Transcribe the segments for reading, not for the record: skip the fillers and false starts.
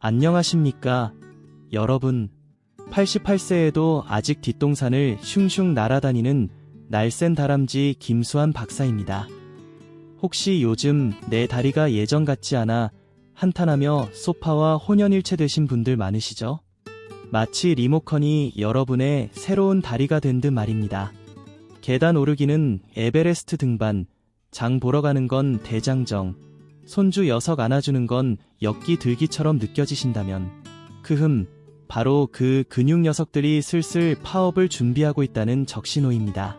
안녕하십니까, 여러분. 88세에도 아직 뒷동산을 슝슝 날아다니는 날쌘 다람쥐 김수환 박사입니다. 혹시 요즘 내 다리가 예전 같지 않아 한탄하며 소파와 혼연일체 되신 분들 많으시죠? 마치 리모컨이 여러분의 새로운 다리가 된 듯 말입니다. 계단 오르기는 에베레스트 등반, 장 보러 가는 건 대장정, 손주 녀석 안아주는 건 엽기 들기처럼 느껴지신다면 바로 그 근육 녀석들이 슬슬 파업을 준비하고 있다는 적신호입니다.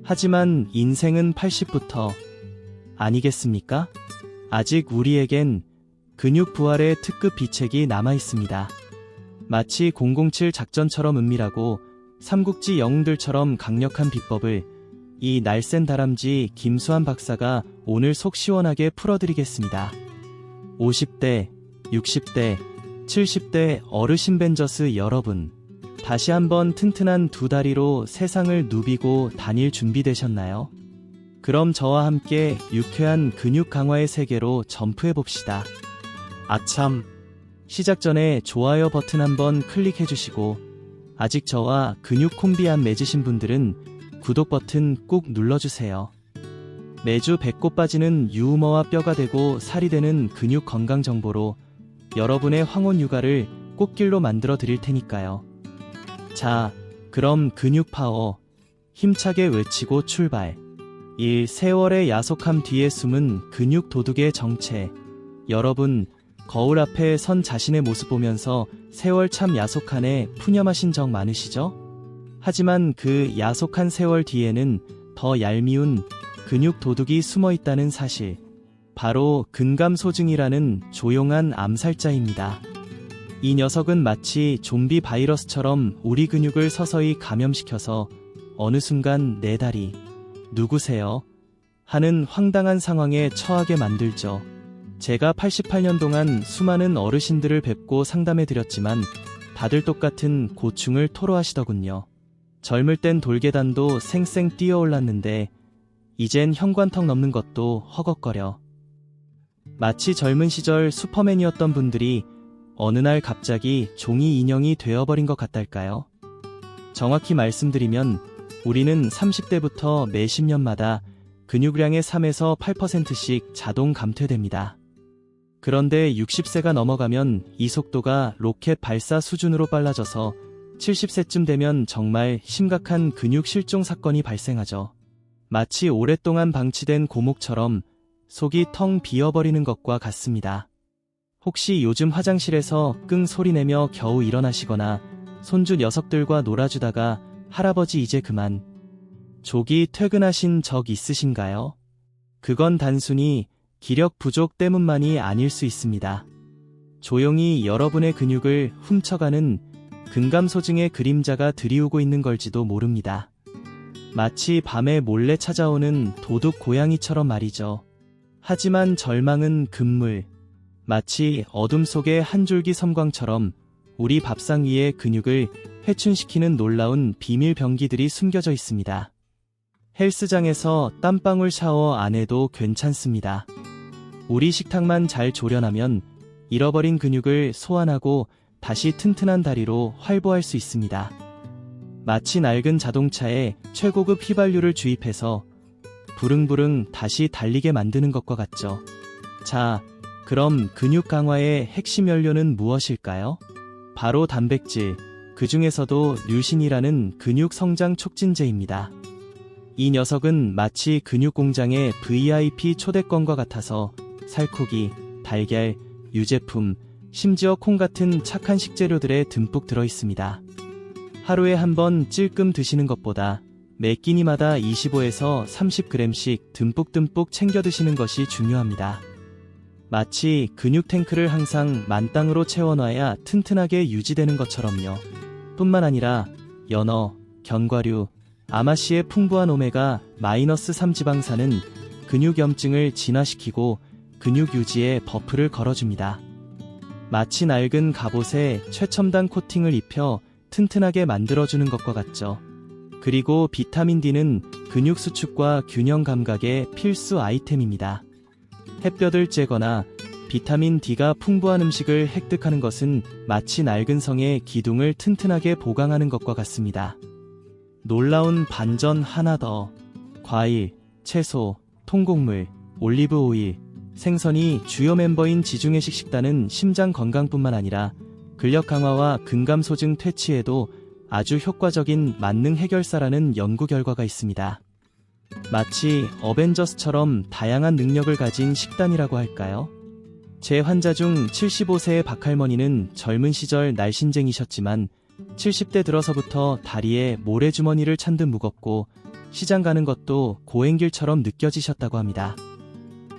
하지만 인생은 80부터 아니겠습니까? 아직 우리에겐 근육 부활의 특급 비책이 남아있습니다. 마치 007 작전처럼 은밀하고 삼국지 영웅들처럼 강력한 비법을 이 날쌘 다람쥐 김수환 박사가 오늘 속 시원하게 풀어드리겠습니다. 50대, 60대, 70대 어르신 벤저스 여러분, 다시 한번 튼튼한 두 다리로 세상을 누비고 다닐 준비되셨나요? 그럼 저와 함께 유쾌한 근육 강화의 세계로 점프해봅시다. 아참, 시작 전에 좋아요 버튼 한번 클릭해주시고 아직 저와 근육 콤비 안 맺으신 분들은 구독 버튼 꾹 눌러주세요. 매주 배꼽 빠지는 유머와 뼈가 되고 살이 되는 근육 건강 정보로 여러분의 황혼 육아를 꽃길로 만들어 드릴 테니까요. 자, 그럼 근육 파워 힘차게 외치고 출발. 1. 세월의 야속함 뒤에 숨은 근육 도둑의 정체. 여러분, 거울 앞에 선 자신의 모습 보면서 세월 참 야속하네 푸념하신 적 많으시죠? 하지만 그 야속한 세월 뒤에는 더 얄미운 근육 도둑이 숨어 있다는 사실. 바로 근감소증이라는 조용한 암살자입니다. 이 녀석은 마치 좀비 바이러스처럼 우리 근육을 서서히 감염시켜서 어느 순간 내 다리, 누구세요? 하는 황당한 상황에 처하게 만들죠. 제가 88년 동안 수많은 어르신들을 뵙고 상담해드렸지만 다들 똑같은 고충을 토로하시더군요. 젊을 땐 돌계단도 쌩쌩 뛰어올랐는데 이젠 현관턱 넘는 것도 허걱거려. 마치 젊은 시절 슈퍼맨이었던 분들이 어느 날 갑자기 종이 인형이 되어버린 것 같달까요? 정확히 말씀드리면 우리는 30대부터 매 10년마다 근육량의 3에서 8%씩 자동 감퇴됩니다. 그런데 60세가 넘어가면 이 속도가 로켓 발사 수준으로 빨라져서 70세쯤 되면 정말 심각한 근육 실종 사건이 발생하죠. 마치 오랫동안 방치된 고목처럼 속이 텅 비어버리는 것과 같습니다. 혹시 요즘 화장실에서 끙 소리내며 겨우 일어나시거나 손주 녀석들과 놀아주다가 할아버지 이제 그만 조기 퇴근하신 적 있으신가요? 그건 단순히 기력 부족 때문만이 아닐 수 있습니다. 조용히 여러분의 근육을 훔쳐가는 근감소증의 그림자가 들이우고 있는 걸지도 모릅니다. 마치 밤에 몰래 찾아오는 도둑 고양이처럼 말이죠. 하지만 절망은 금물. 마치 어둠 속의 한 줄기 섬광처럼 우리 밥상 위의 근육을 회춘시키는 놀라운 비밀 병기들이 숨겨져 있습니다. 헬스장에서 땀방울 샤워 안 해도 괜찮습니다. 우리 식탁만 잘 조련하면 잃어버린 근육을 소환하고 다시 튼튼한 다리로 활보할 수 있습니다. 마치 낡은 자동차에 최고급 휘발유를 주입해서 부릉부릉 다시 달리게 만드는 것과 같죠. 자, 그럼 근육 강화의 핵심 연료는 무엇일까요? 바로 단백질, 그 중에서도 류신이라는 근육 성장 촉진제입니다. 이 녀석은 마치 근육 공장의 VIP 초대권과 같아서 살코기, 달걀, 유제품, 심지어 콩 같은 착한 식재료들에 듬뿍 들어있습니다. 하루에 한 번 찔끔 드시는 것보다 매 끼니마다 25에서 30g씩 듬뿍듬뿍 챙겨 드시는 것이 중요합니다. 마치 근육 탱크를 항상 만땅으로 채워놔야 튼튼하게 유지되는 것처럼요. 뿐만 아니라 연어, 견과류, 아마씨의 풍부한 오메가-3 지방산은 근육염증을 진화시키고 근육 유지에 버프를 걸어줍니다. 마치 낡은 갑옷에 최첨단 코팅을 입혀 튼튼하게 만들어주는 것과 같죠. 그리고 비타민 D는 근육 수축과 균형 감각의 필수 아이템입니다. 햇볕을 쬐거나 비타민 D가 풍부한 음식을 획득하는 것은 마치 낡은 성의 기둥을 튼튼하게 보강하는 것과 같습니다. 놀라운 반전 하나 더. 과일, 채소, 통곡물, 올리브 오일, 생선이 주요 멤버인 지중해식 식단은 심장 건강뿐만 아니라 근력 강화와 근감소증 퇴치에도 아주 효과적인 만능 해결사라는 연구 결과가 있습니다. 마치 어벤져스처럼 다양한 능력을 가진 식단이라고 할까요? 제 환자 중 75세의 박할머니는 젊은 시절 날씬쟁이셨지만 70대 들어서부터 다리에 모래주머니를 찬 듯 무겁고 시장 가는 것도 고행길처럼 느껴지셨다고 합니다.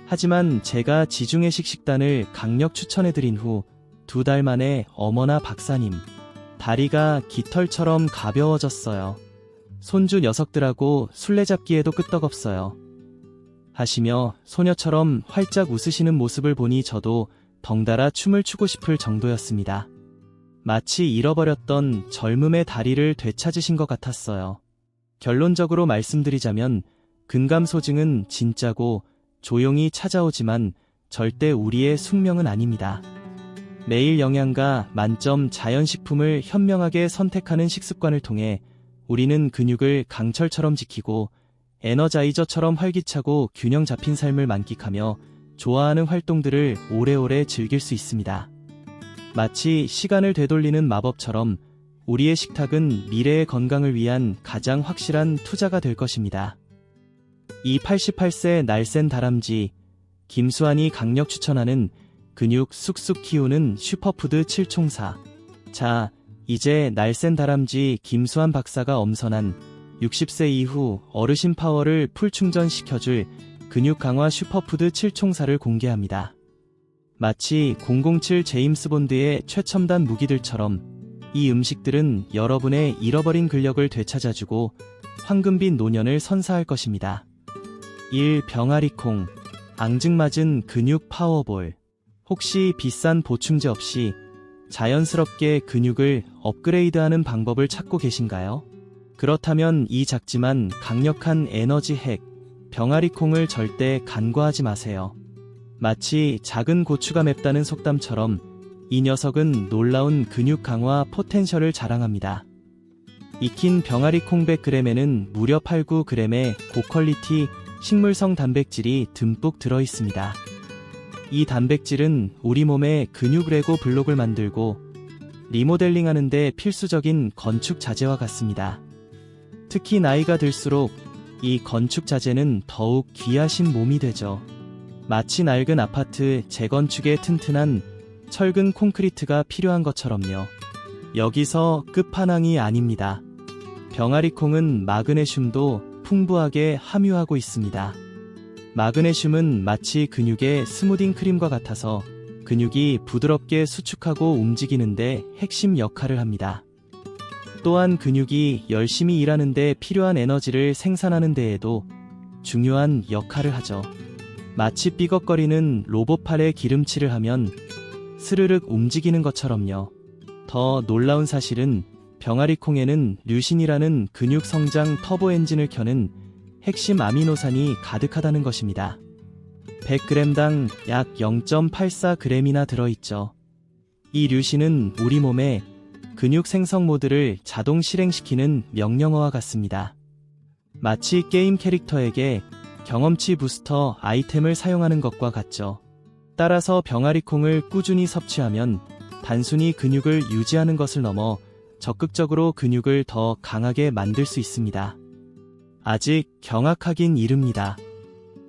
하지만 제가 지중해식 식단을 강력 추천해드린 후 2달 만에 어머나 박사님, 다리가 깃털처럼 가벼워졌어요. 손주 녀석들하고 술래잡기에도 끄떡없어요. 하시며 소녀처럼 활짝 웃으시는 모습을 보니 저도 덩달아 춤을 추고 싶을 정도였습니다. 마치 잃어버렸던 젊음의 다리를 되찾으신 것 같았어요. 결론적으로 말씀드리자면 근감소증은 진짜고 조용히 찾아오지만 절대 우리의 숙명은 아닙니다. 매일 영양가 만점 자연식품을 현명하게 선택하는 식습관을 통해 우리는 근육을 강철처럼 지키고 에너자이저처럼 활기차고 균형 잡힌 삶을 만끽하며 좋아하는 활동들을 오래오래 즐길 수 있습니다. 마치 시간을 되돌리는 마법처럼 우리의 식탁은 미래의 건강을 위한 가장 확실한 투자가 될 것입니다. 이 88세 날쌘 다람쥐 김수환이 강력 추천하는 근육 쑥쑥 키우는 슈퍼푸드 7총사. 자, 이제 날쌘 다람쥐 김수환 박사가 엄선한 60세 이후 어르신 파워를 풀충전시켜줄 근육 강화 슈퍼푸드 7총사를 공개합니다. 마치 007 제임스 본드의 최첨단 무기들처럼 이 음식들은 여러분의 잃어버린 근력을 되찾아주고 황금빛 노년을 선사할 것입니다. 1. 병아리콩, 앙증맞은 근육 파워볼. 혹시 비싼 보충제 없이 자연스럽게 근육을 업그레이드하는 방법을 찾고 계신가요? 그렇다면 이 작지만 강력한 에너지 핵, 병아리콩을 절대 간과하지 마세요. 마치 작은 고추가 맵다는 속담처럼 이 녀석은 놀라운 근육 강화 포텐셜을 자랑합니다. 익힌 병아리콩 100g에는 무려 8-9g의 고퀄리티 식물성 단백질이 듬뿍 들어있습니다. 이 단백질은 우리 몸의 근육 레고 블록을 만들고 리모델링하는 데 필수적인 건축 자재와 같습니다. 특히 나이가 들수록 이 건축 자재는 더욱 귀하신 몸이 되죠. 마치 낡은 아파트 재건축에 튼튼한 철근 콘크리트가 필요한 것처럼요. 여기서 끝판왕이 아닙니다. 병아리콩은 마그네슘도 풍부하게 함유하고 있습니다. 마그네슘은 마치 근육의 스무딩 크림과 같아서 근육이 부드럽게 수축하고 움직이는데 핵심 역할을 합니다. 또한 근육이 열심히 일하는 데 필요한 에너지를 생산하는 데에도 중요한 역할을 하죠. 마치 삐걱거리는 로봇팔에 기름칠을 하면 스르륵 움직이는 것처럼요. 더 놀라운 사실은 병아리콩에는 류신이라는 근육 성장 터보 엔진을 켜는 핵심 아미노산이 가득하다는 것입니다. 100g당 약 0.84g이나 들어있죠. 이 류신은 우리 몸의 근육 생성 모드를 자동 실행시키는 명령어와 같습니다. 마치 게임 캐릭터에게 경험치 부스터 아이템을 사용하는 것과 같죠. 따라서 병아리콩을 꾸준히 섭취하면 단순히 근육을 유지하는 것을 넘어 적극적으로 근육을 더 강하게 만들 수 있습니다. 아직 경악하긴 이릅니다.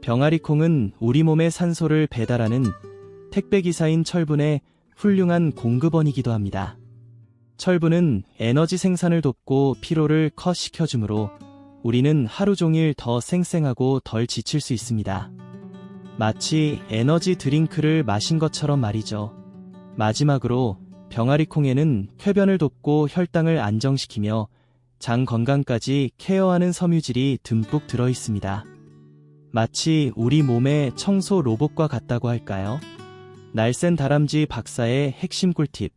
병아리콩은 우리 몸에 산소를 배달하는 택배기사인 철분의 훌륭한 공급원이기도 합니다. 철분은 에너지 생산을 돕고 피로를 컷시켜주므로 우리는 하루 종일 더 쌩쌩하고 덜 지칠 수 있습니다. 마치 에너지 드링크를 마신 것처럼 말이죠. 마지막으로 병아리콩에는 쾌변을 돕고 혈당을 안정시키며 장 건강까지 케어하는 섬유질이 듬뿍 들어있습니다. 마치 우리 몸의 청소 로봇과 같다고 할까요? 날쌘 다람쥐 박사의 핵심 꿀팁.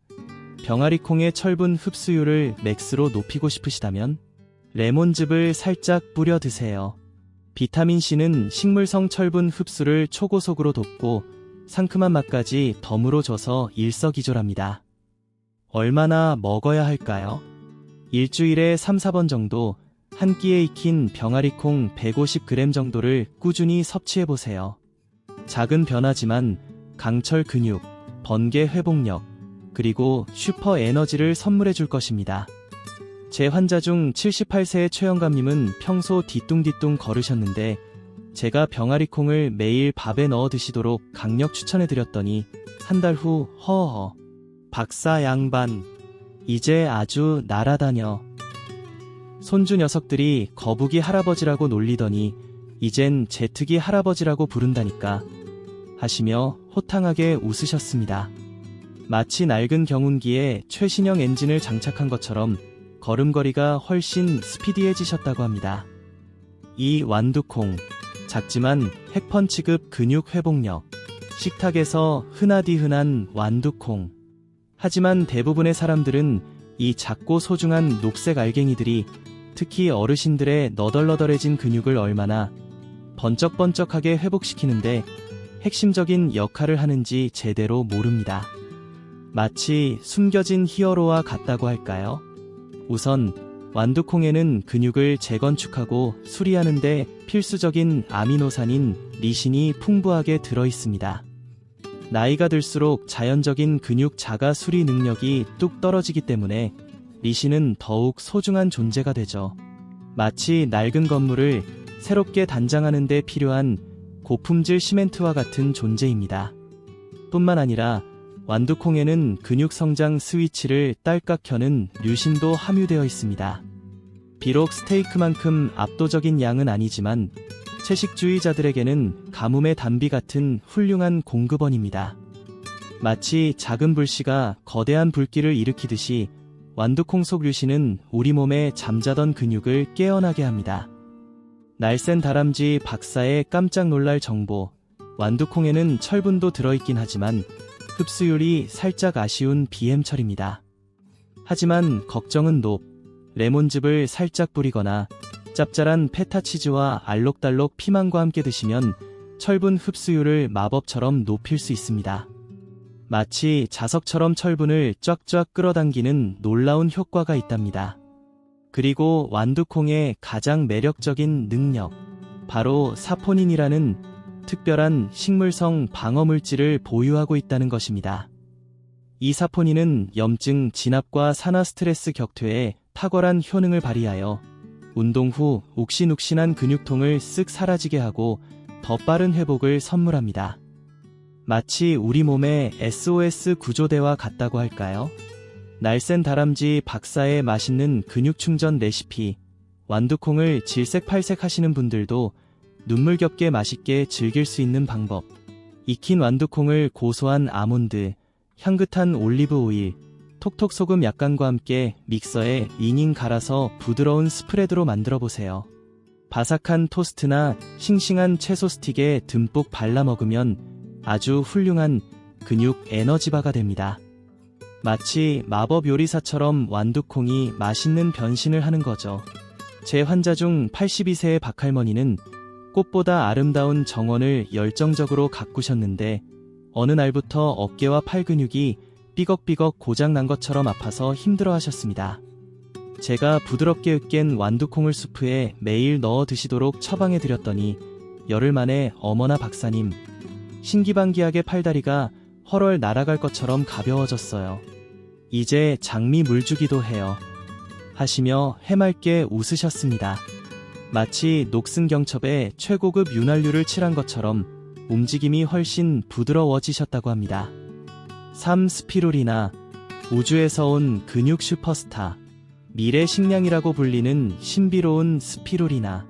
병아리콩의 철분 흡수율을 맥스로 높이고 싶으시다면 레몬즙을 살짝 뿌려 드세요. 비타민C는 식물성 철분 흡수를 초고속으로 돕고 상큼한 맛까지 덤으로 줘서 일석이조랍니다. 얼마나 먹어야 할까요? 일주일에 3, 4번 정도 한 끼에 익힌 병아리콩 150g 정도를 꾸준히 섭취해보세요. 작은 변화지만 강철 근육, 번개 회복력, 그리고 슈퍼 에너지를 선물해 줄 것입니다. 제 환자 중 78세의 최영감님은 평소 뒤뚱뒤뚱 걸으셨는데 제가 병아리콩을 매일 밥에 넣어 드시도록 강력 추천해 드렸더니 한 달 후 허허 박사 양반 이제 아주 날아다녀. 손주 녀석들이 거북이 할아버지라고 놀리더니 이젠 제트기 할아버지라고 부른다니까 하시며 호탕하게 웃으셨습니다. 마치 낡은 경운기에 최신형 엔진을 장착한 것처럼 걸음걸이가 훨씬 스피디해지셨다고 합니다. 이 완두콩, 작지만 핵펀치급 근육 회복력, 식탁에서 흔하디 흔한 완두콩. 하지만 대부분의 사람들은 이 작고 소중한 녹색 알갱이들이 특히 어르신들의 너덜너덜해진 근육을 얼마나 번쩍번쩍하게 회복시키는데 핵심적인 역할을 하는지 제대로 모릅니다. 마치 숨겨진 히어로와 같다고 할까요? 우선 완두콩에는 근육을 재건축하고 수리하는 데 필수적인 아미노산인 리신이 풍부하게 들어있습니다. 나이가 들수록 자연적인 근육 자가 수리 능력이 뚝 떨어지기 때문에 리신은 더욱 소중한 존재가 되죠. 마치 낡은 건물을 새롭게 단장하는 데 필요한 고품질 시멘트와 같은 존재입니다. 뿐만 아니라 완두콩에는 근육 성장 스위치를 딸깍 켜는 류신도 함유되어 있습니다. 비록 스테이크만큼 압도적인 양은 아니지만 채식주의자들에게는 가뭄의 단비 같은 훌륭한 공급원입니다. 마치 작은 불씨가 거대한 불길을 일으키듯이 완두콩 속 류신은 우리 몸에 잠자던 근육을 깨어나게 합니다. 날쌘 다람쥐 박사의 깜짝 놀랄 정보, 완두콩에는 철분도 들어있긴 하지만 흡수율이 살짝 아쉬운 BM철입니다. 하지만 걱정은 높, 레몬즙을 살짝 뿌리거나 짭짤한 페타치즈와 알록달록 피망과 함께 드시면 철분 흡수율을 마법처럼 높일 수 있습니다. 마치 자석처럼 철분을 쫙쫙 끌어당기는 놀라운 효과가 있답니다. 그리고 완두콩의 가장 매력적인 능력, 바로 사포닌이라는 특별한 식물성 방어물질을 보유하고 있다는 것입니다. 이 사포닌은 염증 진압과 산화 스트레스 격퇴에 탁월한 효능을 발휘하여 운동 후 욱신욱신한 근육통을 쓱 사라지게 하고 더 빠른 회복을 선물합니다. 마치 우리 몸의 SOS 구조대와 같다고 할까요? 날쌘 다람쥐 박사의 맛있는 근육 충전 레시피, 완두콩을 질색팔색 하시는 분들도 눈물겹게 맛있게 즐길 수 있는 방법. 익힌 완두콩을 고소한 아몬드, 향긋한 올리브 오일, 톡톡 소금 약간과 함께 믹서에 잉잉 갈아서 부드러운 스프레드로 만들어보세요. 바삭한 토스트나 싱싱한 채소 스틱에 듬뿍 발라 먹으면 아주 훌륭한 근육 에너지바가 됩니다. 마치 마법 요리사처럼 완두콩이 맛있는 변신을 하는 거죠. 제 환자 중 82세의 박할머니는 꽃보다 아름다운 정원을 열정적으로 가꾸셨는데 어느 날부터 어깨와 팔 근육이 삐걱삐걱 고장난 것처럼 아파서 힘들어하셨습니다. 제가 부드럽게 으깬 완두콩을 수프에 매일 넣어 드시도록 처방해 드렸더니 열흘 만에 어머나 박사님, 신기반기하게 팔다리가 헐헐 날아갈 것처럼 가벼워졌어요. 이제 장미 물주기도 해요. 하시며 해맑게 웃으셨습니다. 마치 녹슨 경첩에 최고급 윤활유를 칠한 것처럼 움직임이 훨씬 부드러워지셨다고 합니다. 3. 스피루리나, 우주에서 온 근육 슈퍼스타, 미래 식량이라고 불리는 신비로운 스피루리나.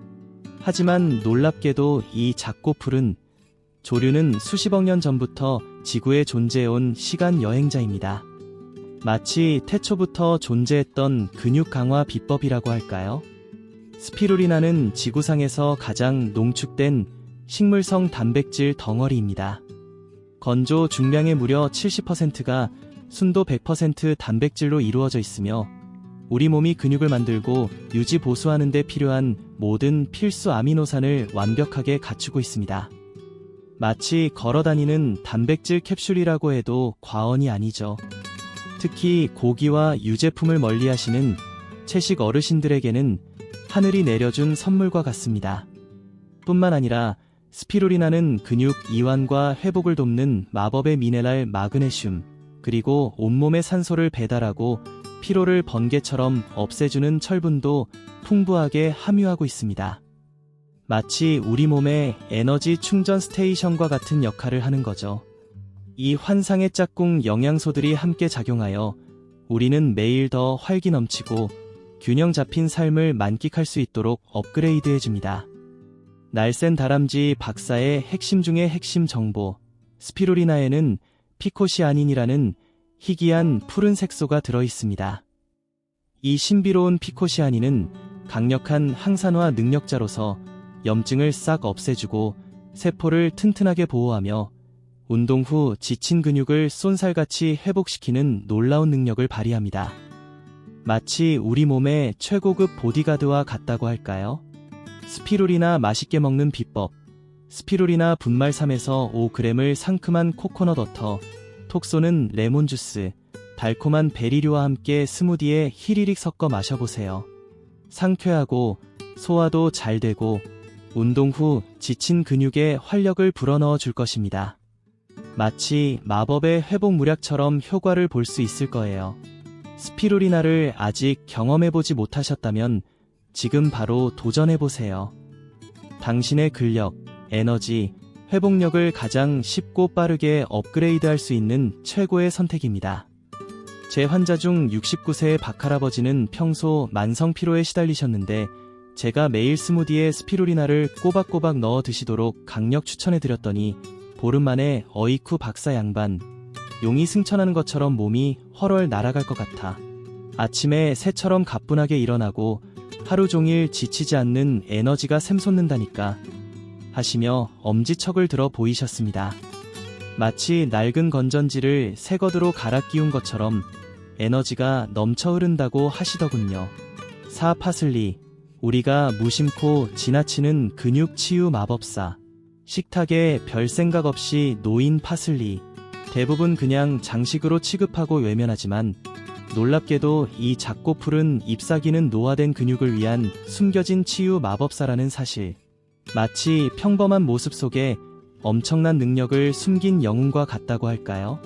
하지만 놀랍게도 이 작고 푸른 조류는 수십억 년 전부터 지구에 존재해온 시간 여행자입니다. 마치 태초부터 존재했던 근육 강화 비법이라고 할까요? 스피루리나는 지구상에서 가장 농축된 식물성 단백질 덩어리입니다. 건조 중량의 무려 70%가 순도 100% 단백질로 이루어져 있으며 우리 몸이 근육을 만들고 유지 보수하는 데 필요한 모든 필수 아미노산을 완벽하게 갖추고 있습니다. 마치 걸어다니는 단백질 캡슐이라고 해도 과언이 아니죠. 특히 고기와 유제품을 멀리하시는 채식 어르신들에게는 하늘이 내려준 선물과 같습니다. 뿐만 아니라 스피루리나는 근육 이완과 회복을 돕는 마법의 미네랄 마그네슘, 그리고 온몸에 산소를 배달하고 피로를 번개처럼 없애주는 철분도 풍부하게 함유하고 있습니다. 마치 우리 몸의 에너지 충전 스테이션과 같은 역할을 하는 거죠. 이 환상의 짝꿍 영양소들이 함께 작용하여 우리는 매일 더 활기 넘치고 균형 잡힌 삶을 만끽할 수 있도록 업그레이드해줍니다. 날쌘 다람쥐 박사의 핵심 중의 핵심 정보, 스피루리나에는 피코시아닌이라는 희귀한 푸른 색소가 들어있습니다. 이 신비로운 피코시아닌은 강력한 항산화 능력자로서 염증을 싹 없애주고 세포를 튼튼하게 보호하며 운동 후 지친 근육을 쏜살같이 회복시키는 놀라운 능력을 발휘합니다. 마치 우리 몸의 최고급 보디가드와 같다고 할까요? 스피루리나 맛있게 먹는 비법. 스피루리나 분말 3에서 5g을 상큼한 코코넛 워터, 톡 쏘는 레몬 주스, 달콤한 베리류와 함께 스무디에 히리릭 섞어 마셔보세요. 상쾌하고 소화도 잘 되고 운동 후 지친 근육에 활력을 불어넣어 줄 것입니다. 마치 마법의 회복 무략처럼 효과를 볼 수 있을 거예요. 스피루리나를 아직 경험해보지 못하셨다면 지금 바로 도전해보세요. 당신의 근력, 에너지, 회복력을 가장 쉽고 빠르게 업그레이드할 수 있는 최고의 선택입니다. 제 환자 중 69세의 박할아버지는 평소 만성 피로에 시달리셨는데 제가 매일 스무디에 스피루리나를 꼬박꼬박 넣어 드시도록 강력 추천해드렸더니 보름 만에 어이쿠 박사 양반, 용이 승천하는 것처럼 몸이 헐헐 날아갈 것 같아. 아침에 새처럼 가뿐하게 일어나고 하루 종일 지치지 않는 에너지가 샘솟는다니까 하시며 엄지척을 들어 보이셨습니다. 마치 낡은 건전지를 새 것으로 갈아 끼운 것처럼 에너지가 넘쳐 흐른다고 하시더군요. 4. 파슬리. 우리가 무심코 지나치는 근육 치유 마법사. 식탁에 별 생각 없이 놓인 파슬리. 대부분 그냥 장식으로 취급하고 외면하지만 놀랍게도 이 작고 푸른 잎사귀는 노화된 근육을 위한 숨겨진 치유 마법사라는 사실. 마치 평범한 모습 속에 엄청난 능력을 숨긴 영웅과 같다고 할까요?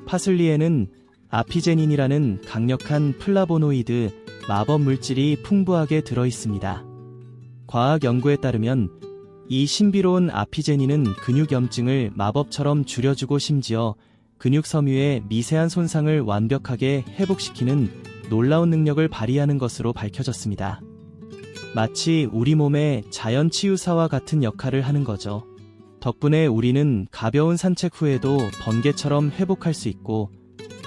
파슬리에는 아피제닌이라는 강력한 플라보노이드 마법 물질이 풍부하게 들어있습니다. 과학 연구에 따르면 이 신비로운 아피제닌은 근육 염증을 마법처럼 줄여주고 심지어 근육 섬유의 미세한 손상을 완벽하게 회복시키는 놀라운 능력을 발휘하는 것으로 밝혀졌습니다. 마치 우리 몸의 자연 치유사와 같은 역할을 하는 거죠. 덕분에 우리는 가벼운 산책 후에도 번개처럼 회복할 수 있고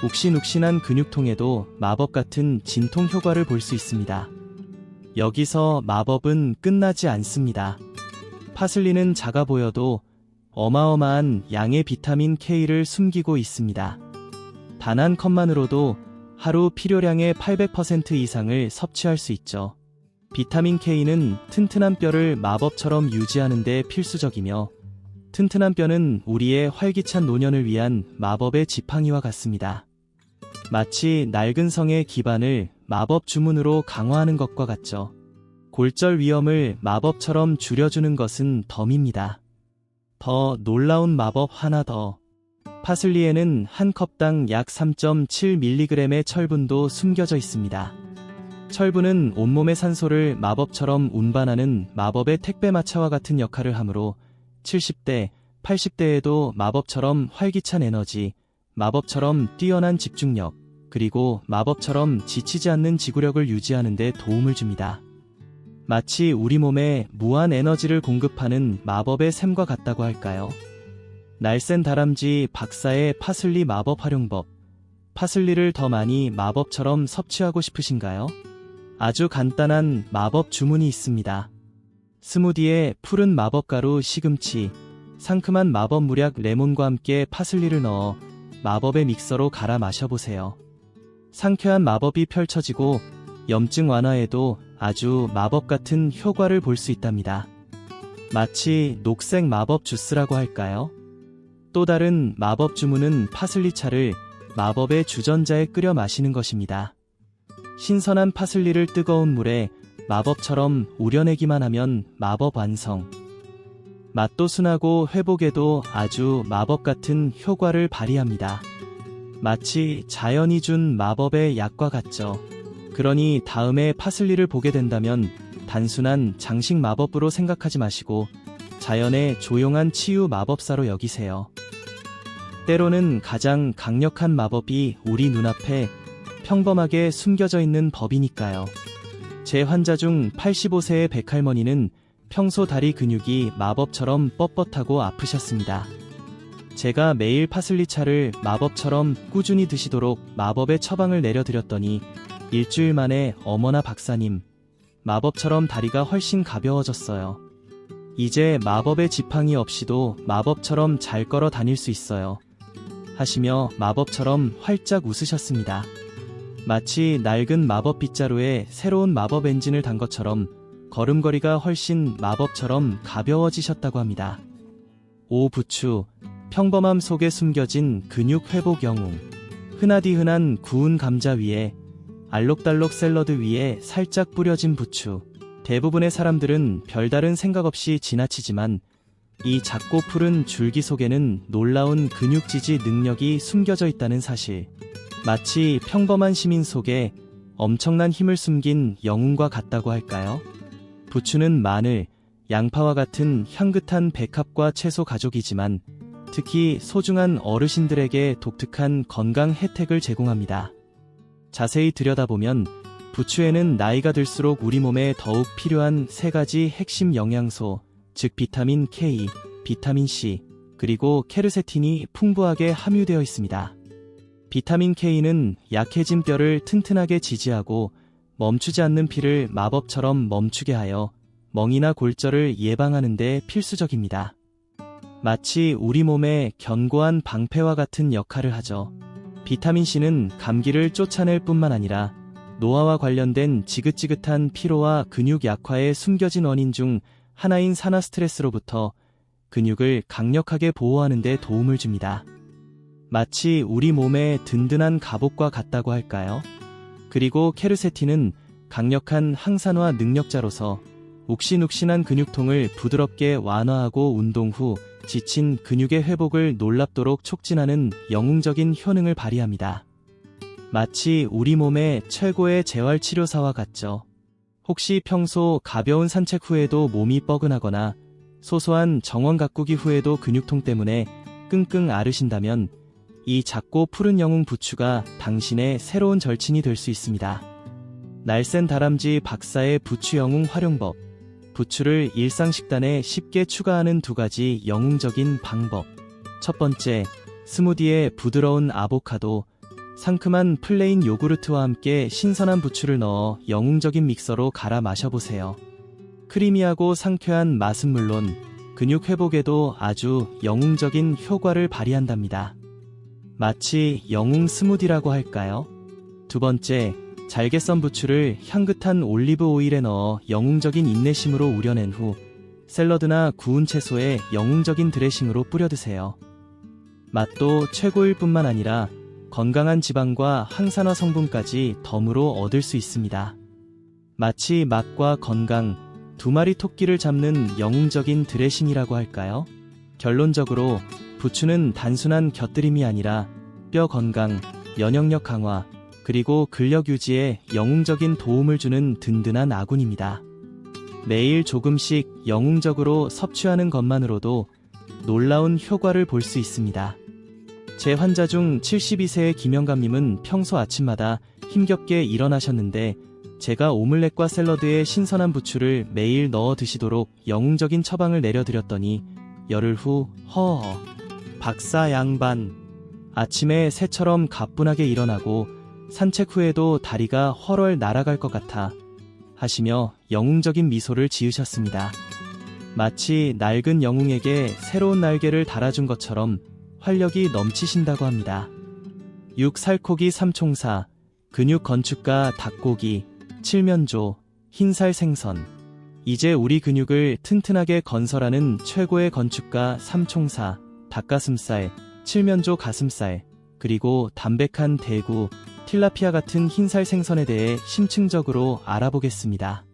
욱신욱신한 근육통에도 마법 같은 진통 효과를 볼 수 있습니다. 여기서 마법은 끝나지 않습니다. 파슬리는 작아 보여도 어마어마한 양의 비타민 K를 숨기고 있습니다. 단 한 컵만으로도 하루 필요량의 800% 이상을 섭취할 수 있죠. 비타민 K는 튼튼한 뼈를 마법처럼 유지하는 데 필수적이며 튼튼한 뼈는 우리의 활기찬 노년을 위한 마법의 지팡이와 같습니다. 마치 낡은 성의 기반을 마법 주문으로 강화하는 것과 같죠. 골절 위험을 마법처럼 줄여주는 것은 덤입니다. 더 놀라운 마법 하나 더. 파슬리에는 한 컵당 약 3.7mg의 철분도 숨겨져 있습니다. 철분은 온몸의 산소를 마법처럼 운반하는 마법의 택배마차와 같은 역할을 하므로 70대, 80대에도 마법처럼 활기찬 에너지, 마법처럼 뛰어난 집중력, 그리고 마법처럼 지치지 않는 지구력을 유지하는 데 도움을 줍니다. 마치 우리 몸에 무한 에너지를 공급하는 마법의 샘과 같다고 할까요? 날쌘 다람쥐 박사의 파슬리 마법 활용법. 파슬리를 더 많이 마법처럼 섭취하고 싶으신가요? 아주 간단한 마법 주문이 있습니다. 스무디에 푸른 마법가루 시금치, 상큼한 마법 무략 레몬과 함께 파슬리를 넣어 마법의 믹서로 갈아 마셔보세요. 상쾌한 마법이 펼쳐지고 염증 완화에도 아주 마법 같은 효과를 볼 수 있답니다. 마치 녹색 마법 주스라고 할까요? 또 다른 마법 주문은 파슬리차를 마법의 주전자에 끓여 마시는 것입니다. 신선한 파슬리를 뜨거운 물에 마법처럼 우려내기만 하면 마법 완성. 맛도 순하고 회복에도 아주 마법 같은 효과를 발휘합니다. 마치 자연이 준 마법의 약과 같죠. 그러니 다음에 파슬리를 보게 된다면 단순한 장식 마법으로 생각하지 마시고 자연의 조용한 치유 마법사로 여기세요. 때로는 가장 강력한 마법이 우리 눈앞에 평범하게 숨겨져 있는 법이니까요. 제 환자 중 85세의 백할머니는 평소 다리 근육이 마법처럼 뻣뻣하고 아프셨습니다. 제가 매일 파슬리차를 마법처럼 꾸준히 드시도록 마법의 처방을 내려드렸더니 일주일 만에 어머나 박사님, 마법처럼 다리가 훨씬 가벼워졌어요. 이제 마법의 지팡이 없이도 마법처럼 잘 걸어 다닐 수 있어요. 하시며 마법처럼 활짝 웃으셨습니다. 마치 낡은 마법 빗자루에 새로운 마법 엔진을 단 것처럼 걸음걸이가 훨씬 마법처럼 가벼워지셨다고 합니다. 오 부추, 평범함 속에 숨겨진 근육 회복 영웅. 흔하디 흔한 구운 감자 위에 알록달록 샐러드 위에 살짝 뿌려진 부추. 대부분의 사람들은 별다른 생각 없이 지나치지만 이 작고 푸른 줄기 속에는 놀라운 근육 지지 능력이 숨겨져 있다는 사실. 마치 평범한 시민 속에 엄청난 힘을 숨긴 영웅과 같다고 할까요? 부추는 마늘, 양파와 같은 향긋한 백합과 채소 가족이지만 특히 소중한 어르신들에게 독특한 건강 혜택을 제공합니다. 자세히 들여다보면 부추에는 나이가 들수록 우리 몸에 더욱 필요한 3가지 핵심 영양소, 즉 비타민 K, 비타민 C, 그리고 케르세틴이 풍부하게 함유되어 있습니다. 비타민 K는 약해진 뼈를 튼튼하게 지지하고 멈추지 않는 피를 마법처럼 멈추게 하여 멍이나 골절을 예방하는 데 필수적입니다. 마치 우리 몸의 견고한 방패와 같은 역할을 하죠. 비타민 C는 감기를 쫓아낼 뿐만 아니라 노화와 관련된 지긋지긋한 피로와 근육 약화의 숨겨진 원인 중 하나인 산화 스트레스로부터 근육을 강력하게 보호하는 데 도움을 줍니다. 마치 우리 몸의 든든한 갑옷과 같다고 할까요? 그리고 케르세틴은 강력한 항산화 능력자로서 욱신욱신한 근육통을 부드럽게 완화하고 운동 후 지친 근육의 회복을 놀랍도록 촉진하는 영웅적인 효능을 발휘합니다. 마치 우리 몸의 최고의 재활치료사와 같죠. 혹시 평소 가벼운 산책 후에도 몸이 뻐근하거나 소소한 정원 가꾸기 후에도 근육통 때문에 끙끙 앓으신다면 이 작고 푸른 영웅 부추가 당신의 새로운 절친이 될 수 있습니다. 날쌘 다람쥐 박사의 부추 영웅 활용법. 부추를 일상 식단에 쉽게 추가하는 2가지 영웅적인 방법. 첫 번째, 스무디에 부드러운 아보카도, 상큼한 플레인 요구르트와 함께 신선한 부추를 넣어 영웅적인 믹서로 갈아 마셔보세요. 크리미하고 상쾌한 맛은 물론 근육 회복에도 아주 영웅적인 효과를 발휘한답니다. 마치 영웅 스무디라고 할까요? 두 번째, 잘게 썬 부추를 향긋한 올리브 오일에 넣어 영웅적인 인내심으로 우려낸 후 샐러드나 구운 채소에 영웅적인 드레싱으로 뿌려 드세요. 맛도 최고일 뿐만 아니라 건강한 지방과 항산화 성분까지 덤으로 얻을 수 있습니다. 마치 맛과 건강, 2마리 토끼를 잡는 영웅적인 드레싱이라고 할까요? 결론적으로 부추는 단순한 곁들임이 아니라 뼈 건강, 면역력 강화, 그리고 근력 유지에 영웅적인 도움을 주는 든든한 아군입니다. 매일 조금씩 영웅적으로 섭취하는 것만으로도 놀라운 효과를 볼 수 있습니다. 제 환자 중 72세의 김영감님은 평소 아침마다 힘겹게 일어나셨는데 제가 오믈렛과 샐러드에 신선한 부추를 매일 넣어 드시도록 영웅적인 처방을 내려드렸더니 열흘 후 허허 박사 양반, 아침에 새처럼 가뿐하게 일어나고 산책 후에도 다리가 훨훨 날아갈 것 같아 하시며 영웅적인 미소를 지으셨습니다. 마치 낡은 영웅에게 새로운 날개를 달아준 것처럼 활력이 넘치신다고 합니다. 육살코기 삼총사, 근육 건축가 닭고기, 칠면조, 흰살 생선. 이제 우리 근육을 튼튼하게 건설하는 최고의 건축가 삼총사, 닭가슴살, 칠면조 가슴살, 그리고 담백한 대구, 틸라피아 같은 흰살 생선에 대해 심층적으로 알아보겠습니다.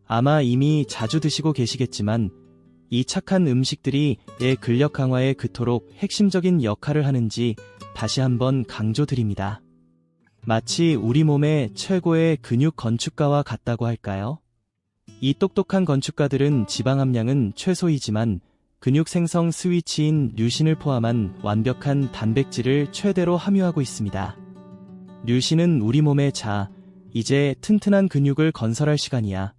아마 이미 자주 드시고 계시겠지만 이 착한 음식들이 내 근력 강화에 그토록 핵심적인 역할을 하는지 다시 한번 강조드립니다. 마치 우리 몸의 최고의 근육 건축가와 같다고 할까요? 이 똑똑한 건축가들은 지방 함량은 최소이지만 근육 생성 스위치인 류신을 포함한 완벽한 단백질을 최대로 함유하고 있습니다. 류신은 우리 몸의 자, 이제 튼튼한 근육을 건설할 시간이야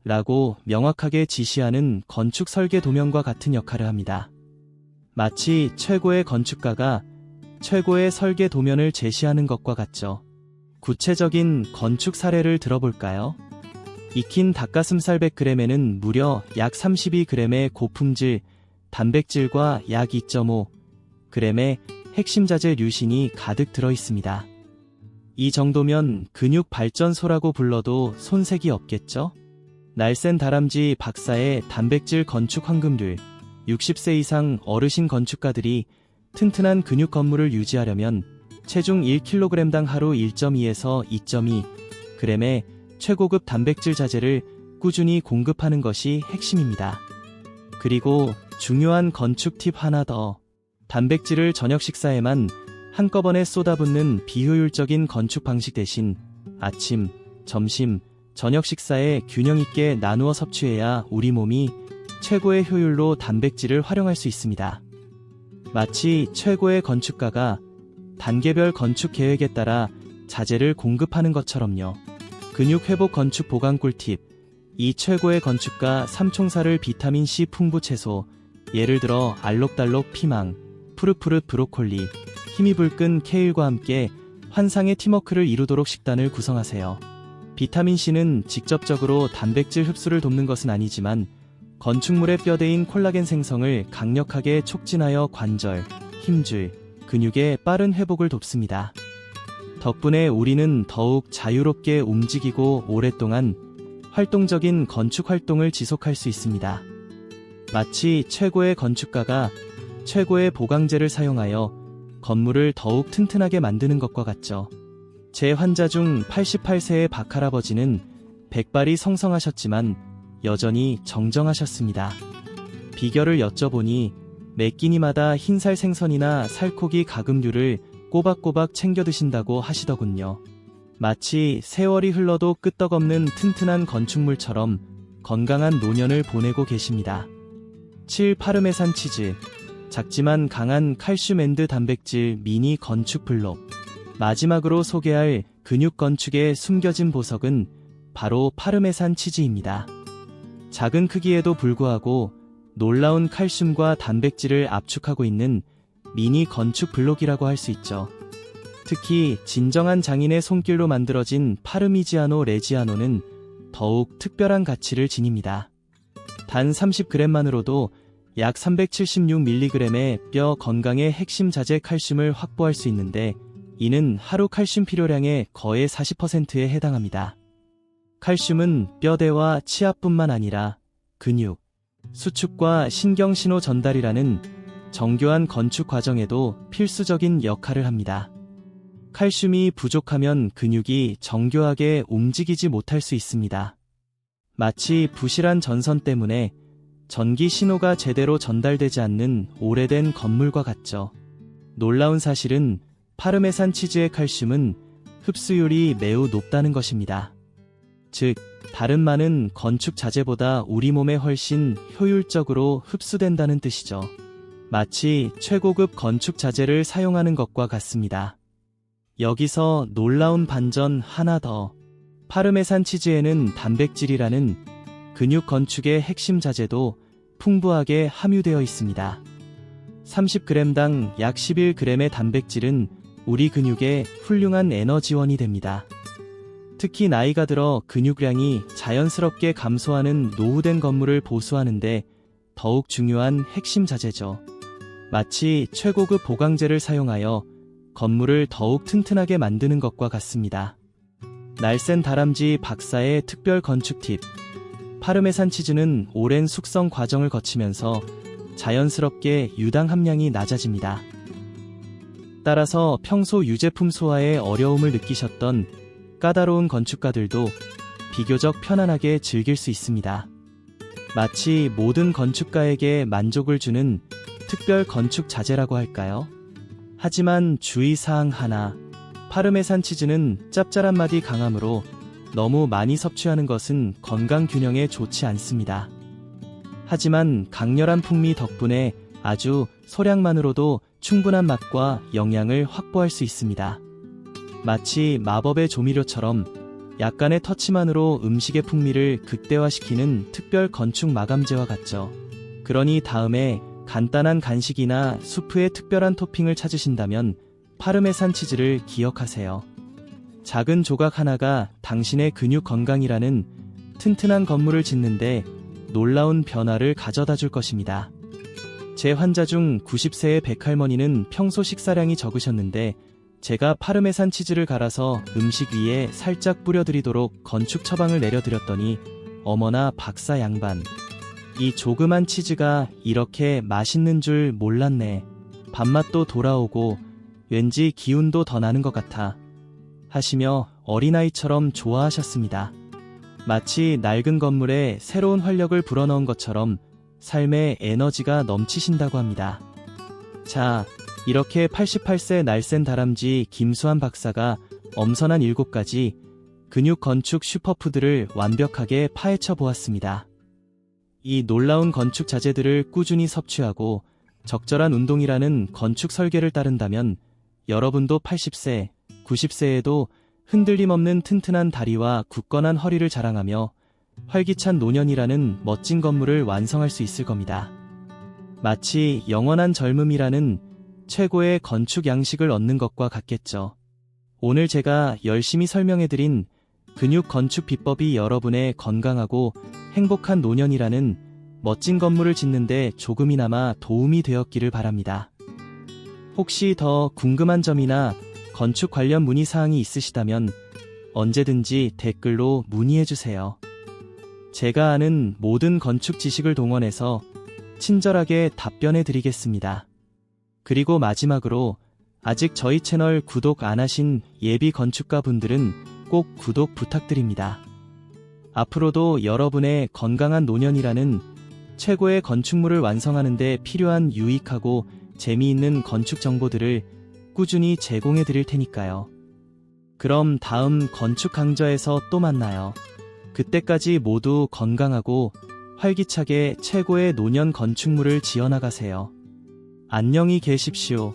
라고 명확하게 지시하는 건축 설계 도면과 같은 역할을 합니다. 마치 최고의 건축가가 최고의 설계 도면을 제시하는 것과 같죠. 구체적인 건축 사례를 들어볼까요? 익힌 닭가슴살 100g에는 무려 약 32g의 고품질 단백질과 약 2.5g의 핵심 자재 류신이 가득 들어 있습니다. 이 정도면 근육 발전소라고 불러도 손색이 없겠죠? 날쌘 다람쥐 박사의 단백질 건축 황금률, 60세 이상 어르신 건축가들이 튼튼한 근육 건물을 유지하려면 체중 1kg당 하루 1.2에서 2.2g의 최고급 단백질 자재를 꾸준히 공급하는 것이 핵심입니다. 그리고 중요한 건축 팁 하나 더. 단백질을 저녁 식사에만 한꺼번에 쏟아붓는 비효율적인 건축 방식 대신 아침, 점심, 저녁 식사에 균형 있게 나누어 섭취해야 우리 몸이 최고의 효율로 단백질을 활용할 수 있습니다. 마치 최고의 건축가가 단계별 건축 계획에 따라 자재를 공급하는 것처럼요. 근육 회복 건축 보강 꿀팁. 이 최고의 건축가 삼총사를 비타민C 풍부 채소, 예를 들어 알록달록 피망, 푸릇푸릇 브로콜리, 힘이 불끈 케일과 함께 환상의 팀워크를 이루도록 식단을 구성하세요. 비타민C는 직접적으로 단백질 흡수를 돕는 것은 아니지만 건축물의 뼈대인 콜라겐 생성을 강력하게 촉진하여 관절, 힘줄, 근육의 빠른 회복을 돕습니다. 덕분에 우리는 더욱 자유롭게 움직이고 오랫동안 활동적인 건축 활동을 지속할 수 있습니다. 마치 최고의 건축가가 최고의 보강제를 사용하여 건물을 더욱 튼튼하게 만드는 것과 같죠. 제 환자 중 88세의 박할아버지는 백발이 성성하셨지만 여전히 정정하셨습니다. 비결을 여쭤보니 매 끼니마다 흰살 생선이나 살코기 가금류를 꼬박꼬박 챙겨 드신다고 하시더군요. 마치 세월이 흘러도 끄떡없는 튼튼한 건축물처럼 건강한 노년을 보내고 계십니다. 7. 파르메산 치즈. 작지만 강한 칼슘 앤드 단백질 미니 건축 블록. 마지막으로 소개할 근육 건축의 숨겨진 보석은 바로 파르메산 치즈입니다. 작은 크기에도 불구하고 놀라운 칼슘과 단백질을 압축하고 있는 미니 건축 블록이라고 할 수 있죠. 특히 진정한 장인의 손길로 만들어진 파르미지아노 레지아노는 더욱 특별한 가치를 지닙니다. 단 30g만으로도 약 376mg의 뼈 건강의 핵심 자재 칼슘을 확보할 수 있는데 이는 하루 칼슘 필요량의 거의 40%에 해당합니다. 칼슘은 뼈대와 치아뿐만 아니라 근육, 수축과 신경 신호 전달이라는 정교한 건축 과정에도 필수적인 역할을 합니다. 칼슘이 부족하면 근육이 정교하게 움직이지 못할 수 있습니다. 마치 부실한 전선 때문에 전기 신호가 제대로 전달되지 않는 오래된 건물과 같죠. 놀라운 사실은 파르메산 치즈의 칼슘은 흡수율이 매우 높다는 것입니다. 즉, 다른 많은 건축 자재보다 우리 몸에 훨씬 효율적으로 흡수된다는 뜻이죠. 마치 최고급 건축 자재를 사용하는 것과 같습니다. 여기서 놀라운 반전 하나 더. 파르메산 치즈에는 단백질이라는 근육 건축의 핵심 자재도 풍부하게 함유되어 있습니다. 30g당 약 11g의 단백질은 우리 근육의 훌륭한 에너지원이 됩니다. 특히 나이가 들어 근육량이 자연스럽게 감소하는 노후된 건물을 보수하는데 더욱 중요한 핵심 자재죠. 마치 최고급 보강제를 사용하여 건물을 더욱 튼튼하게 만드는 것과 같습니다. 날쌘 다람쥐 박사의 특별 건축 팁. 파르메산 치즈는 오랜 숙성 과정을 거치면서 자연스럽게 유당 함량이 낮아집니다. 따라서 평소 유제품 소화에 어려움을 느끼셨던 까다로운 건축가들도 비교적 편안하게 즐길 수 있습니다. 마치 모든 건축가에게 만족을 주는 특별 건축 자재라고 할까요? 하지만 주의사항 하나, 파르메산 치즈는 짭짤한 맛이 강하므로 너무 많이 섭취하는 것은 건강 균형에 좋지 않습니다. 하지만 강렬한 풍미 덕분에 아주 소량만으로도 충분한 맛과 영양을 확보할 수 있습니다. 마치 마법의 조미료처럼 약간의 터치만으로 음식의 풍미를 극대화시키는 특별 건축 마감재와 같죠. 그러니 다음에 간단한 간식이나 수프에 특별한 토핑을 찾으신다면 파르메산 치즈를 기억하세요. 작은 조각 하나가 당신의 근육 건강이라는 튼튼한 건물을 짓는데 놀라운 변화를 가져다 줄 것입니다. 제 환자 중 90세의 백할머니는 평소 식사량이 적으셨는데 제가 파르메산 치즈를 갈아서 음식 위에 살짝 뿌려드리도록 건축 처방을 내려드렸더니 어머나 박사 양반, 이 조그만 치즈가 이렇게 맛있는 줄 몰랐네. 밥맛도 돌아오고 왠지 기운도 더 나는 것 같아 하시며 어린아이처럼 좋아하셨습니다. 마치 낡은 건물에 새로운 활력을 불어넣은 것처럼 삶의 에너지가 넘치신다고 합니다. 자, 이렇게 88세 날쌘 다람쥐 김수환 박사가 엄선한 7가지 근육 건축 슈퍼푸드를 완벽하게 파헤쳐 보았습니다. 이 놀라운 건축 자재들을 꾸준히 섭취하고 적절한 운동이라는 건축 설계를 따른다면 여러분도 80세, 90세에도 흔들림 없는 튼튼한 다리와 굳건한 허리를 자랑하며 활기찬 노년이라는 멋진 건물을 완성할 수 있을 겁니다. 마치 영원한 젊음이라는 최고의 건축 양식을 얻는 것과 같겠죠. 오늘 제가 열심히 설명해드린 근육 건축 비법이 여러분의 건강하고 행복한 노년이라는 멋진 건물을 짓는데 조금이나마 도움이 되었기를 바랍니다. 혹시 더 궁금한 점이나 건축 관련 문의사항이 있으시다면 언제든지 댓글로 문의해주세요. 제가 아는 모든 건축 지식을 동원해서 친절하게 답변해 드리겠습니다. 그리고 마지막으로 아직 저희 채널 구독 안 하신 예비 건축가 분들은 꼭 구독 부탁드립니다. 앞으로도 여러분의 건강한 노년이라는 최고의 건축물을 완성하는 데 필요한 유익하고 재미있는 건축 정보들을 꾸준히 제공해 드릴 테니까요. 그럼 다음 건축 강좌에서 또 만나요. 그때까지 모두 건강하고 활기차게 최고의 노년 건축물을 지어나가세요. 안녕히 계십시오.